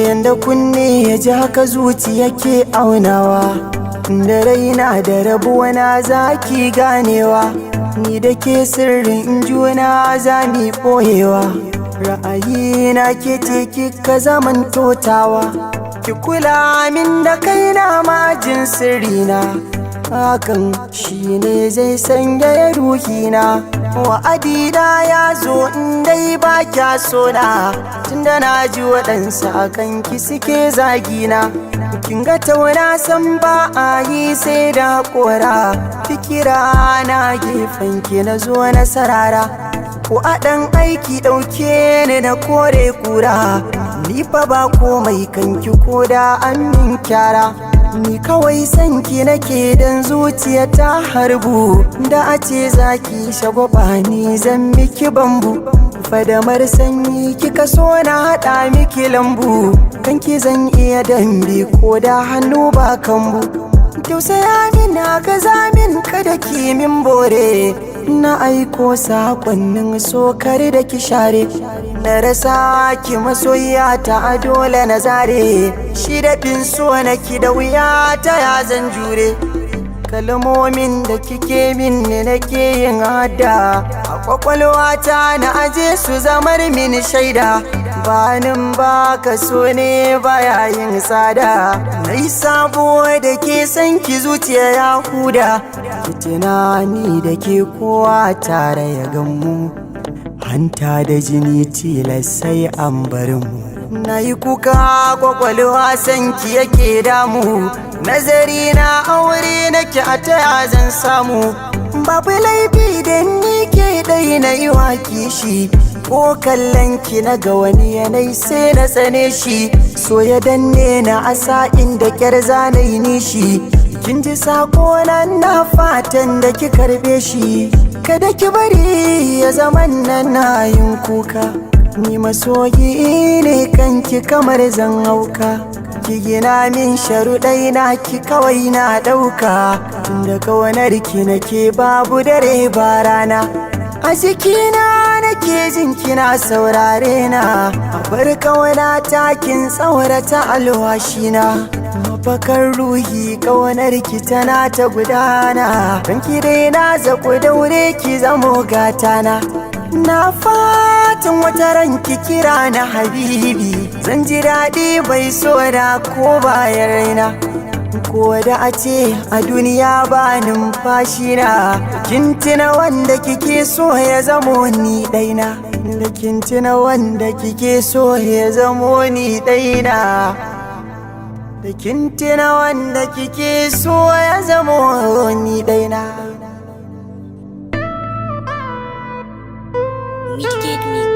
Yanda kunne ya ji haka zuciya ke aunawa, da raina da rabuwa na zaki ganewa, ni da ke sirrin juna za mi ɓoyewa. Ra'ayina ke ce kika zaman totawa, ki kula min da kaina majin sirrina, hakan shine zai sanya ruhina. Wa'adina ya zo in dai ba kya sona, tunda na ji waɗansu akan ki suke zagina. Kin ga tauna san ba a yi sai da haƙora, fikira na gefen ki na zo na sarara. Ko a ɗan aiki ɗauke ni na kore kura, ni fa ba komai kanki ko da an min kyara. Ni kawai sanki nake dan zuciya ta harbu, da a ce zaki shagwaba ni zan miki bambu. Fadamar sanyi kika so na haɗa miki lambu, kanki zan iya dambe ko da hannu ba kambu. Tausaya min haka zamin kada ki min bore, na aiko sakonnin sokar da ki share. Na rasa ki masoyiya ta dole na zare, shi da fin so na ki da wuya ta ya zan jure. Kalmomin da kike min ne nake yin hada, a kwakwalwata na aje su zamar min shaida. Banin baka so ne baya yin tsada, na yi sabo da ke san ki zuciya ya huda. Ki tunani da ke kowa tare ya gammu, hanta da jini tilas sai an bar mu. Na yi kuka kwakwalwa sanki yake damu, nazari na aure nake a taya zan samu. Babu laifi da ni ke ɗai na yi wa kishi, ko kallon ki na ga wani yanayi sai na tsane shi. So ya danne na asa inda kyar zanayi nishi, kin ji sako na fatan da ki karbe shi. Kada ki bari ya zaman nan na yin kuka, ni masoyi ne kanki kamar zan hauka. Ki gina min sharuɗai na ki kawai na ɗauka, tunda kawanar ki nake babu dare ba rana. A jikina nake jin kina saurare na, a bar kawana takin tsaurata alwashina. Mafakar ruhi kawanar ki tana ta gudana, don ki dai na zaku daure ki zamo gatana. Na fatan wata ranki kira na habibi, zan ji daɗi bai so da ko bayan raina. Ko da a ce a duniya ba numfashi na, kin tuna wanda kike so ya zamo ni ɗaina. Da kin tuna wanda kike so ya zamo ni ɗaina. Da kin tuna wanda kike so ya zamo ni ɗaina. Mitigate me.